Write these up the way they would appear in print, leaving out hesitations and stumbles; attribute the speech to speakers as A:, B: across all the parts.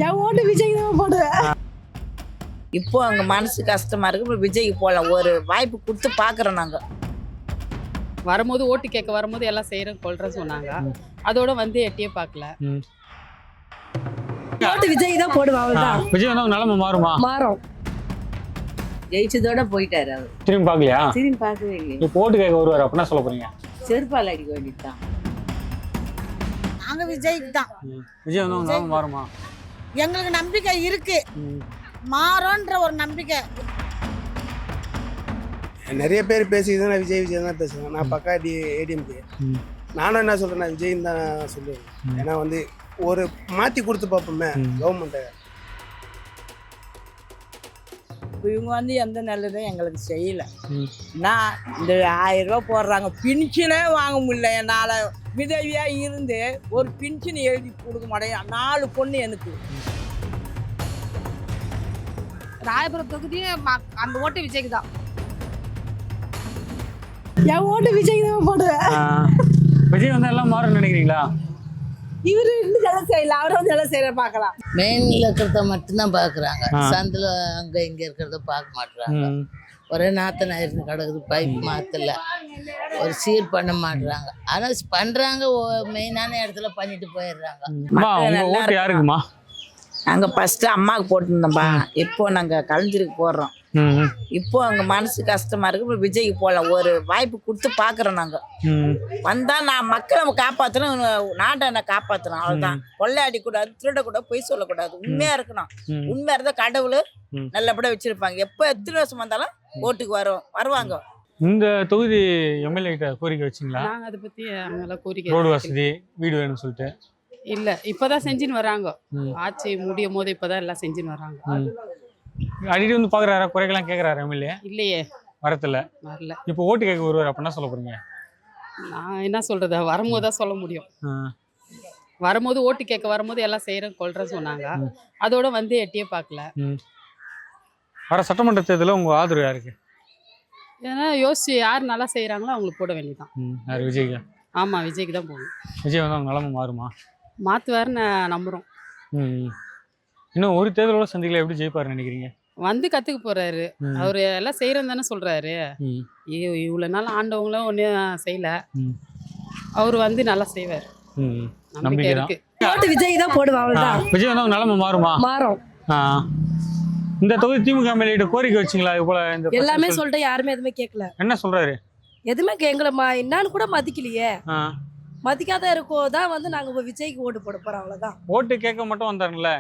A: என் ஓட்டு விஜய் தான் போடுவேன்.
B: இப்போ அங்கே மனசு கஷ்டமா இருக்கு. இப்போ விஜய்க்கு போகலாம், ஒரு வாய்ப்பு கொடுத்து பார்க்குறோம் நாங்கள்.
C: வரும்போது ஓட்டு கேட்க வரும்போது எல்லாம் செய்கிறோம் கொள்றேன்னு சொன்னாங்க. அதோட வந்து எட்டியே பார்க்கல.
A: ஓட்டு விஜய் தான் போடுவேன், அவ்வளவுதான்.
D: விஜய் வந்தா நிலைமை மாறுமா?
A: மாறும்.
B: ஜெயிச்சதோட போயிட்டாரு அவர்.
D: திரும்பி பார்க்கலையா?
B: திரும்பி பார்க்கவே இல்லை.
D: இப்போ ஓட்டு கேட்க வருவார் அப்படின்னா சொல்ல போறீங்க?
B: செருப்பால் அடிக்க வேண்டியதுதான்.
E: நாங்கள் விஜய்க்கு தான்.
D: விஜய் வந்தா நிலைமை மாறுமா?
E: எங்களுக்கு நம்பிக்கை இருக்கு, மாறும்ன்ற ஒரு நம்பிக்கை.
F: நிறைய பேர் பேசிக்கிட்டு நான் விஜய் தான் பேசுவேன். நான் பக்கா ஏடிஎம்கே. நானும் என்ன சொல்கிறேன், விஜய்ன்னு தான் சொல்லுவேன். ஏன்னா வந்து ஒரு மாற்றி கொடுத்து பார்ப்போமே கவர்மெண்ட்டை.
B: இவங்க வந்து எந்த நல்லதும் எங்களுக்கு செய்யலை. நான் இந்த 1000 ரூபா போடுறாங்க, பின்ஷனே வாங்க முடியல என்னால். விதவியாக இருந்து ஒரு பின்ஷன் எழுதி கொடுக்க மாட்டேன். 4 பொண்ணு எனக்கு.
A: ராயபுரம் தொகுதி அந்த ஓட்டு விஜய்க்கு தான். என் ஓட்டு விஜய் தான் போடுவேன்.
D: விஜய் வந்தா எல்லாம் மாறும்னு நினைக்கிறீங்களா?
A: இவரு இன்னும் நல்லா செய்யல, அவரும் நல்லா செய்யற பார்க்கலாம்.
G: மெயின்ல இருக்கிறத மட்டும்தான் பாக்குறாங்க. சந்தில அங்க இங்க இருக்கிறத பார்க்க மாட்டாங்க. ஒரே நாத்தனாயிருந்து கிடக்குது, பைப் மாத்தல, ஒரு சீர் பண்ண மாட்டாங்க. ஆனா பண்றாங்க, மெயினான இடத்துல பண்ணிட்டு போயிடுறாங்க.
D: ஓட்டு யாருக்குமா?
B: நாங்கள் ஃபஸ்ட்டு அம்மாவுக்கு போட்டுருந்தோம்பா. இப்போ நாங்கள் கலைஞருக்கு போடுறோம். இப்போ அங்கே மனசு கஷ்டமா இருக்கு. இப்போ விஜய்க்கு போகலாம், ஒரு வாய்ப்பு கொடுத்து பார்க்குறோம் நாங்கள். வந்தால் நான் மக்களை காப்பாற்றணும், நாட்டை காப்பாற்றணும், அவ்வளோதான். கொள்ளையாடி கூடாது, திருடக்கூடாது, பொய் சொல்லக்கூடாது, உண்மையாக இருக்கணும். உண்மையாக இருந்தால் கடவுள் நல்லபடியாக வச்சுருப்பாங்க. எப்போ எத்தனை வருஷம் வந்தாலும் ஓட்டுக்கு வருவாங்க.
D: இந்த தொகுதி எம்எல்ஏ கிட்ட கோரிக்கை வச்சிங்களா?
C: நாங்கள் அதை பற்றி அங்கெல்லாம் கோரிக்கை
D: ரோடு வசதி, வீடு வேணும்னு சொல்லிட்டு
C: இல்லை. இப்போதான் செஞ்சுன்னு வராங்க. ஆட்சி முடியும் போது இப்போதான் எல்லாம் செஞ்சுன்னு வராங்க.
D: அடிக்கடி வந்து பாக்குறாரா, குறைகள்லாம் கேட்கறாரு எம்எல்ஏ?
C: இல்லையே,
D: வரல. இப்போ ஓட்டு கேட்க வருவார் அப்படின்னா சொல்ல போறீங்க?
C: நான் என்ன சொல்றது, வரும்போது தான் சொல்ல முடியும். வரும்போது ஓட்டு கேட்க வரும்போது எல்லாம் செய்கிறோம் கொள்றேன்னு சொன்னாங்க. அதோட வந்து எட்டியே பார்க்கல.
D: வர சட்டமன்ற தேர்தலில் உங்க ஆதரவு யாருக்கு?
C: ஏன்னா யோசிச்சு யார் நல்லா செய்கிறாங்களோ அவங்களுக்கு போட வேண்டியதான்.
D: யார்? விஜய்க்கு?
C: ஆமாம், விஜய்க்கு தான் போகணும்.
D: விஜய் வந்து அவங்க நிலைமை மாறுமா?
C: மாற்றுவாருன்னு நம்புகிறோம்.
D: இன்னும் ஒரு தேர்தலோட சந்திக்கல, எப்படி ஜெயிப்பாருன்னு நினைக்கிறீங்க?
C: வந்து கற்றுக்க போகிறாரு. அவர் எல்லாம் செய்கிறேன்னு தானே சொல்கிறாரு. இவ்வளோ நாள் ஆண்டவங்களும் ஒன்றும் செய்யலை, அவர் வந்து நல்லா செய்வார். நம்பிக்கை இருக்கு.
A: ஓட்டு விஜய் தான் போடுவேன், அவ்வளவுதான்.
D: விஜய் வந்து அவங்க நிலைமை மாறுமா?
A: மாறும்.
D: இந்த தொகுதி திமுக எம்எல்ஏ கோரிக்கை வச்சிங்களா? இது போல
A: எல்லாமே சொல்லிட்டு யாருமே எதுவுமே கேட்கல.
D: என்ன சொல்றாரு?
A: எதுவுமே எங்களை என்னன்னு கூட மதிக்கலையே. மதிக்காத இருக்கோதான் வந்து நாங்க விஜய்க்கு ஓட்டு போட போறோம், அவ்வளவுதான்.
D: ஓட்டு கேட்க மட்டும் வந்தாருல்ல?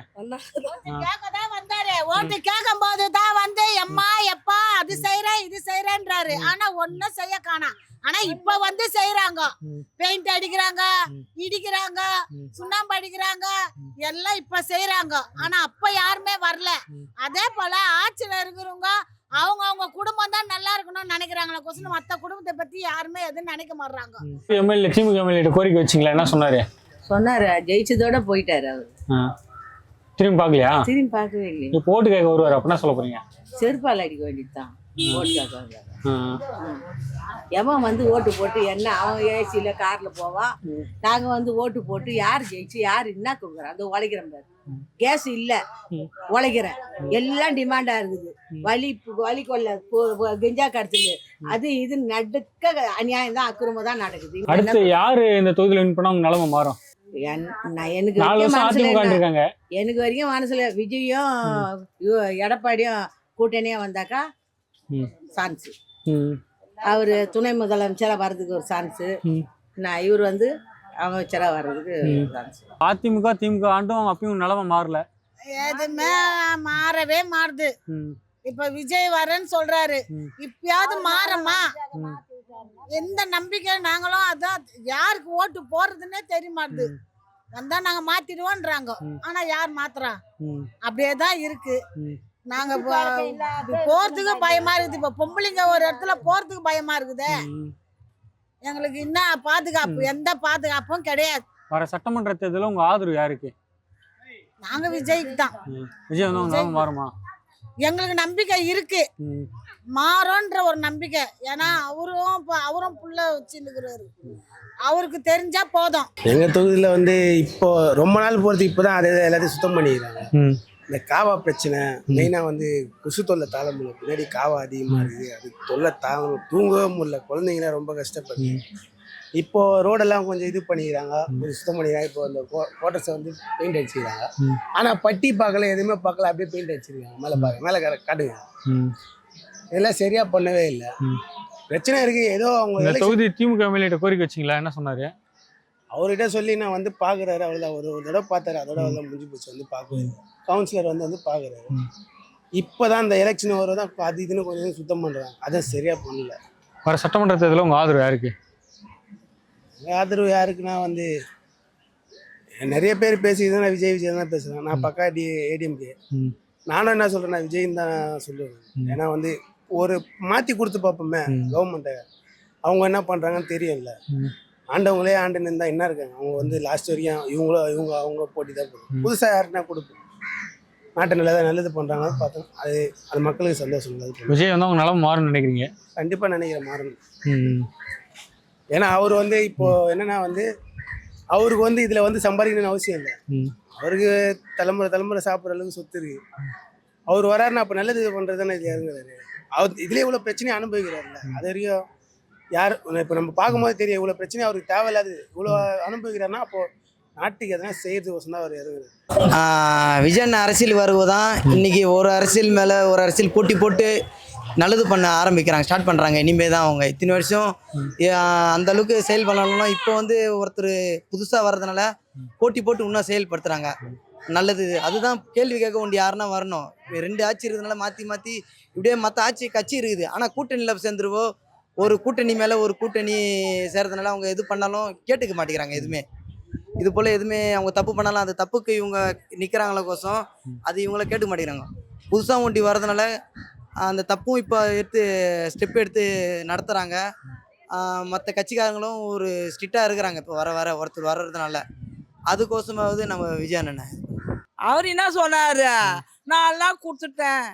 E: கேட்கதான் வந்தாரு. ஓட்டு கேட்கும் போதுதான் வந்து எம்மா எப்பா அது செய்யறேன் இது செய்யறேன்றாரு. ஆனா ஒன்னும் செய்ய காணோம். ஆனா இப்ப வந்து செய்யறாங்க, பெயிண்ட் அடிக்கிறாங்க, இடிக்கிறாங்க, சுண்ணாம்பு அடிக்கிறாங்க, எல்லாம் இப்ப செய்யறாங்க. ஆனா அப்ப யாருமே வரல. அதே போல ஆட்சியில இருக்கிறவங்க அவங்க குடும்பம் தான் நல்லா இருக்கணும்னு நினைக்கிறாங்களா கொசு, மத்த குடும்பத்தை பத்தி யாருமே எதுவும் நினைக்க மாட்டாங்க.
D: எம்எல்ஏ திமுக எம்எல்ஏ கோரிக்கை வச்சிங்களா? என்ன சொன்னாரு?
B: சொன்னாரு, ஜெயிச்சதோட போயிட்டாரு அவர்.
D: திரும்பி பார்க்கலையா?
B: திரும்பி பார்க்கவே இல்லை.
D: இப்போ ஓட்டு கேட்க வருவார் அப்படின்னா சொல்ல போறீங்க?
B: செருப்பால் அடிக்க வேண்டியதுதான். ஓட்டு கேட்க எவன் வந்து ஓட்டு போட்டு என்ன அவன் ஏசியில கார்ல போவான். நாங்க வந்து ஓட்டு போட்டு யார் ஜெயிச்சு யார் என்ன கொடுக்குறோம், அந்த உழைக்கிறேன் பாரு. கேஸ் இல்ல, உழைக்கிறேன். எல்லாம் டிமாண்டா இருக்குது. வலி கொள்ள கெஞ்சா கடத்துது, அது இது நடுக்க அநியாயம் தான், அக்கிரமம் தான் நடக்குது.
D: அடுத்து யாரு இந்த தொகுதியில் வின் பண்ணா உங்க நிலைமை மாறும்?
B: எனக்கு வரைக்கும் மனசுல விஜயும் எடப்பாடியும் கூட்டணியா வந்தாக்கா சான்ஸ். அவரு துணை முதலமைச்சரா வர்றதுக்கு ஒரு சான்ஸ். நான் இவர் வந்து அமைச்சரா வர்றதுக்கு சான்ஸ்.
D: அதிமுக திமுக ஆண்டும் அப்பயும் நிலைமை மாறல.
E: எதுவுமே மாறவே மாறுது. இப்ப விஜய் வரேன்னு சொல்றாரு, இப்பயாவது மாறமா? எந்த நம்பிக்கை நாங்களும் அதான் யாருக்கு ஓட்டு போறதுன்னே தெரிய மாட்டுது. வந்தா நாங்க மாத்திடுவோன்றாங்க, ஆனா யார் மாத்துறா? அப்படியேதான் இருக்கு. நாங்க போறதுக்கு பயமா இருக்குது. இப்ப பொம்பளைங்க ஒரு இடத்துல போறதுக்கு பயமா இருக்குதே. எங்களுக்கு என்ன பாதுகாப்பு? எந்த பாதுகாப்பும் கிடையாது.
D: வர சட்டமன்ற தேர்தலில் உங்க ஆதரவு யாருக்கு?
E: நாங்க விஜய்க்கு தான்.
D: விஜய் வந்து மாறுமா?
E: எங்களுக்கு நம்பிக்கை இருக்கு, மாறும்ன்ற ஒரு நம்பிக்கை. ஏன்னா அவரும் புள்ள வச்சுருக்கிறாரு. அவருக்கு தெரிஞ்சா போதும்.
F: எங்கள் தொகுதியில் வந்து இப்போ ரொம்ப நாள் போகிறது இப்போ தான் அதை எல்லாத்தையும் சுத்தம் பண்ணிக்கிறாங்க. இந்த காவா பிரச்சனை மெயினாக வந்து கொசு தொல்லை தாழ முடியல. பின்னாடி காவா அதிகமாக இருக்குது, அது தொல்லை தூங்கவே முடியல, குழந்தைங்களாம் ரொம்ப கஷ்டப்படுது. இப்போ ரோடெல்லாம் கொஞ்சம் இது பண்ணிக்கிறாங்க, கொஞ்சம் சுத்தம் பண்ணிக்கிறாங்க. இப்போ அந்த கோட்டர்ஸை வந்து பெயிண்ட் அடிச்சுக்கிறாங்க. ஆனால் பட்டி பார்க்கல, எதுவுமே பார்க்கல, அப்படியே பெயிண்ட் அடிச்சிருக்காங்க. மேலே பாருங்க, மேலே காட்டுங்க. இதெல்லாம் சரியாக பண்ணவே இல்லை. பிரச்சனை இருக்குது. ஏதோ அவங்க
D: தொகுதி திமுக எம்எல்ஏ கோரிக்கை வச்சிங்களா? என்ன சொன்னார்?
F: அவர்கிட்ட சொல்லி நான் வந்து பார்க்குறாரு, அவ்வளோதான். ஒரு தடவை பார்த்தாரு, அதோட அவ்வளோ முடிஞ்சு போச்சு. வந்து பார்க்குறாரு, கவுன்சிலர் வந்து பார்க்குறாரு. இப்போ தான் இந்த எலெக்ஷன் வருவதான் அது இதுன்னு கொஞ்சம் சுத்தம் பண்ணுறாங்க. அதை சரியாக பண்ணல.
D: வர சட்டமன்ற தேர்தலில் உங்கள் ஆதரவு யாருக்கு?
F: ஆதரவு யாருக்குன்னா வந்து நிறைய பேர் பேசிக்கிட்டு நான் விஜய் தான் பேசுகிறேன். நான் பக்கா ஏடிஎம்கே. நானும் என்ன சொல்கிறேன்னா விஜய்ன்னு தான் சொல்லுவேன். ஏன்னா வந்து ஒரு மாற்றி கொடுத்து பார்ப்போமே கவர்மெண்ட்டை. அவங்க என்ன பண்ணுறாங்கன்னு தெரியும்ல. ஆண்டவங்களே ஆண்டுன்னு இருந்தால் என்ன இருக்காங்க. அவங்க வந்து லாஸ்ட் வரைக்கும் அவங்க போட்டி தான் போடுவோம். புதுசாக யாருன்னா கொடுப்போம். நாட்டை நல்லது பண்ணுறாங்க பார்த்தோம். அது மக்களுக்கு சந்தோஷம்.
D: விஜய் வந்து அவங்க நிலம மாறும்னு நினைக்கிறீங்க?
F: கண்டிப்பாக நினைக்கிறேன் மாறணும். ஏன்னா அவர் வந்து இப்போ என்னன்னா வந்து அவருக்கு வந்து இதில் வந்து சம்பாதிக்கணும்னு அவசியம் இல்லை. அவருக்கு தலைமுறை சாப்பிட்ற அளவுக்கு சொத்து இருக்கு. அவர் வராருன்னா அப்போ நல்லது பண்ணுறது தானே இது இறங்குறாரு. அவர் இதுலேயே இவ்வளோ பிரச்சனையை அனுபவிக்கிறாருல்ல. அது வரைக்கும் யார் இப்போ நம்ம பார்க்கும்போது தெரியும் இவ்வளோ பிரச்சனை அவருக்கு தேவையில்லாது இவ்வளோ அனுபவிக்கிறாருன்னா அப்போது நாட்டுக்கு எதனா செய்யறதுக்கோசம் தான் அவர் இறங்குறாரு.
H: விஜயன் அரசியல் வருவதான் இன்னைக்கு ஒரு அரசியல் மேலே ஒரு அரசியல் போட்டி போட்டு நல்லது பண்ண ஆரம்பிக்கிறாங்க, ஸ்டார்ட் பண்ணுறாங்க. இனிமேல் தான் அவங்க இத்தனை வருஷம் அந்த அளவுக்கு செயல் பண்ணணும்னா இப்போ வந்து ஒருத்தர் புதுசாக வர்றதுனால போட்டி போட்டு இன்னும் செயல்படுத்துகிறாங்க. நல்லது. அதுதான் கேள்வி கேட்க வேண்டிய யாருன்னா வரணும். 2 ஆட்சி இருக்கிறதுனால மாற்றி இப்படியே மற்ற கட்சி இருக்குது. ஆனால் கூட்டணியில் சேர்ந்துருவோ ஒரு கூட்டணி மேலே ஒரு கூட்டணி சேர்றதுனால அவங்க எது பண்ணாலும் கேட்டுக்க மாட்டேங்கிறாங்க. எதுவுமே இது போல் எதுவுமே அவங்க தப்பு பண்ணாலும் அந்த தப்புக்கு இவங்க நிற்கிறாங்கள கோசம் அது இவங்கள கேட்டுக்க மாட்டேங்கிறாங்க. புதுசாக ஒண்டி வர்றதுனால அந்த தப்பும் இப்போ ஸ்டெப் எடுத்து நடத்துகிறாங்க. மற்ற கட்சிக்காரங்களும் ஒரு ஸ்ட்ரிக்டாக இருக்கிறாங்க. இப்போ வர ஒருத்தர் வர்றதுனால அதுக்கோசமாவது நம்ம விஜய் அண்ணன்
B: அவர் என்ன சொன்னாரு, நான் எல்லாம் கொடுத்துட்டேன்,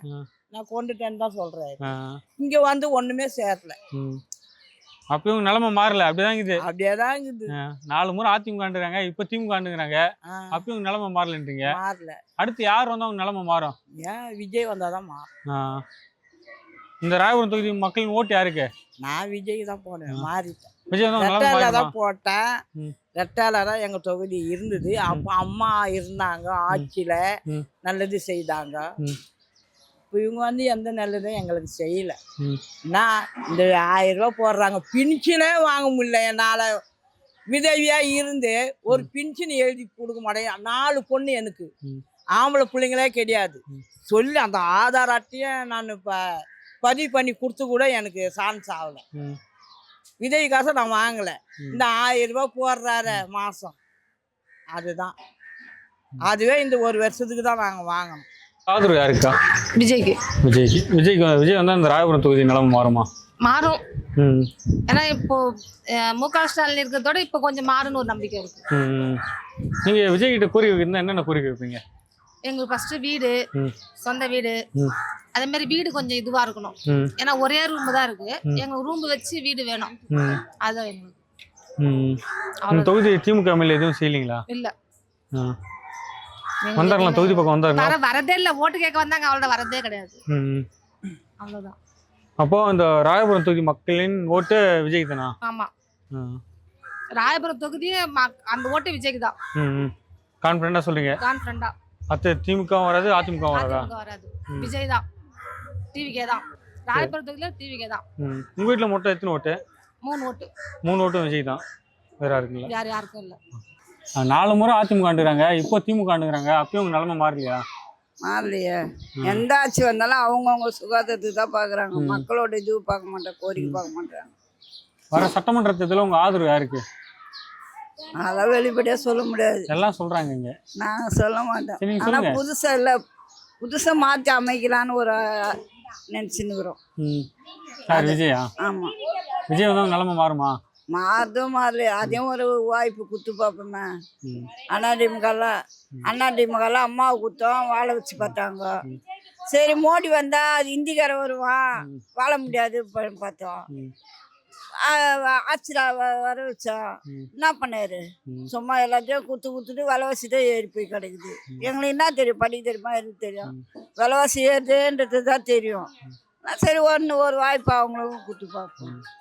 B: நான் கொண்டுட்டேன்னு தான் சொல்றாரு. இங்க வந்து ஒண்ணுமே சேரல.
D: அப்போ இவங்க நிலைமை மாறல, அப்படிதான் இருக்குது.
B: அப்படியேதான் இருக்குது.
D: 4 முறை அதிமுக ஆண்டுறாங்க, இப்ப திமுக ஆண்டுங்கிறாங்க. அப்போ இவங்க நிலைமை மாறலன்றீங்க.
B: மாறல.
D: அடுத்து யார் வந்தா அவங்க நிலைமை மாறும்?
B: ஏன் விஜய் வந்தாதான் மாறும்.
D: இந்த ராயபுரம் தொகுதி மக்களின் ஓட்டு யாருக்கு?
B: நான் விஜய் தான் போனேன், மாறிட்டேன்.
D: விஜய்
B: ரெட்டால தான் போட்டேன். ரெட்டால தான் எங்க தொகுதி இருந்தது. அப்ப அம்மா இருந்தாங்க ஆட்சியில, நல்லது செய்தாங்க. இப்போ இவங்க வந்து எந்த நல்லதும் எங்களுக்கு செய்யல. நான் இந்த 1000 ரூபா போடுறாங்க, பின்ஷனே வாங்க முடியல. என்னால் விதவியா இருந்து ஒரு பின்ஷன் எழுதி கொடுக்க மாட்டேன். 4 பொண்ணு எனக்கு, ஆம்பளை பிள்ளைங்களே கிடையாது. சொல்லி அந்த ஆதார் அட்டையை நான் இப்போ பதிவு பண்ணி கொடுத்து கூட எனக்கு சான்ஸ் ஆகலை. விதவி காசை நான் வாங்கலை. இந்த 1000 ரூபா போடுறாரு மாதம், அதுதான். அதுவே இந்த 1 வருஷத்துக்கு தான் நாங்கள் வாங்கணும்.
D: ஆதரவு யாருக்கா?
A: விஜய்க்கு.
D: விஜய் வந்தா இந்த ராயபுரம் தொகுதி நிலைமை மாறுமா?
A: மாறும். ஏன்னா இப்போ முக ஸ்டாலின் இருக்கிறதோட இப்போ கொஞ்சம் மாறும்னு ஒரு நம்பிக்கை இருக்கு.
D: நீங்க விஜய் கிட்ட கோரிக்கை வைக்கிறதா என்னென்ன கோரிக்கை வைப்பீங்க?
A: எங்களுக்கு ஃபர்ஸ்ட் வீடு, சொந்த வீடு, அதே மாதிரி வீடு கொஞ்சம் இதுவா இருக்கணும். ஏன்னா ஒரே ரூம் தான் இருக்கு, எங்களுக்கு ரூம் வச்சு வீடு வேணும். அதான் எங்களுக்கு.
D: தொகுதி திமுக எம்எல்ஏ எதுவும் செய்யலீங்களா?
A: இல்ல.
D: வந்தாங்களா தொகுதி பக்கம்? வந்தாங்க,
A: வரதே இல்ல. ஓட்டு கேட்க வந்தாங்க, அவளோட வரதே கிடையாது. அவ்வளவுதான்.
D: அப்போ இந்த ராயபுரம் தொகுதி மக்களின் ஓட்டு விஜய் தானா?
A: ஆமா, ராயபுரம் தொகுதி அந்த ஓட்டு விஜய்க்கு தான்.
D: கான்ஃபிடண்டா சொல்றீங்க?
A: கான்ஃபிடண்டா.
D: அத்தை திமுக வராது, அதிமுக
A: வராது, விஜய் தான், டிவிகே தான். ராயபுரம் தொகுதியில டிவிகே தான்.
D: உங்க வீட்டுல மொத்தம் எத்தனை ஓட்டு?
A: 3 ஓட்டு.
D: 3 ஓட்டும் விஜய் தான், வேற இருக்குல்ல?
A: யாருக்கும் இல்ல.
D: 4 முறை அதிமுக ஆண்டுறாங்க, இப்போ திமுக ஆண்டுறாங்க. அப்பயும் உங்க நிலைமை மாறலையா?
B: மாறலையே. எந்த ஆட்சி வந்தாலும் அவங்கவுங்க சுகாதாரத்துக்கு தான் பார்க்குறாங்க. மக்களோட இது பார்க்க மாட்டாங்க, கோரிக்கை பார்க்க மாட்டாங்க.
D: வர சட்டமன்ற தேர்தலில் உங்க ஆதரவு யாருக்கு?
B: அதான் வெளிப்படையாக சொல்ல முடியாது.
D: எல்லாம் சொல்றாங்க இங்க,
B: நான் சொல்ல மாட்டேன். ஆனால் புதுசாக இல்லை, புதுசாக மாற்றி அமைக்கலான்னு ஒரு நினச்சின்னுக்குறோம்.
D: விஜயா?
B: ஆமாம்.
D: விஜய் வந்தா நிலைமை மாறுமா?
B: மாறும் மாறல. அதையும் ஒரு வாய்ப்பு குத்து பார்ப்போமே. அண்ணாதிமுகலாம் அம்மாவை குத்தோம், வாழை வச்சு பார்த்தாங்க. சரி மோடி வந்தா அது இந்திக்கார வருவான், வாழ முடியாது பார்த்தோம்.
I: ஆட்சியில் வர வச்சோம். என்ன பண்ணாரு? சும்மா எல்லாத்தையும் குத்துட்டு விலைவாசி தான் ஏறி போய் கிடைக்குது. எங்களுக்கு என்ன தெரியும்? படிக்க தெரியுமா? எனக்கு தெரியும். விலைவாசி ஏறுதுன்றது தான் தெரியும். சரி ஒரு வாய்ப்பு அவங்களுக்கும் குத்து பார்ப்போம்.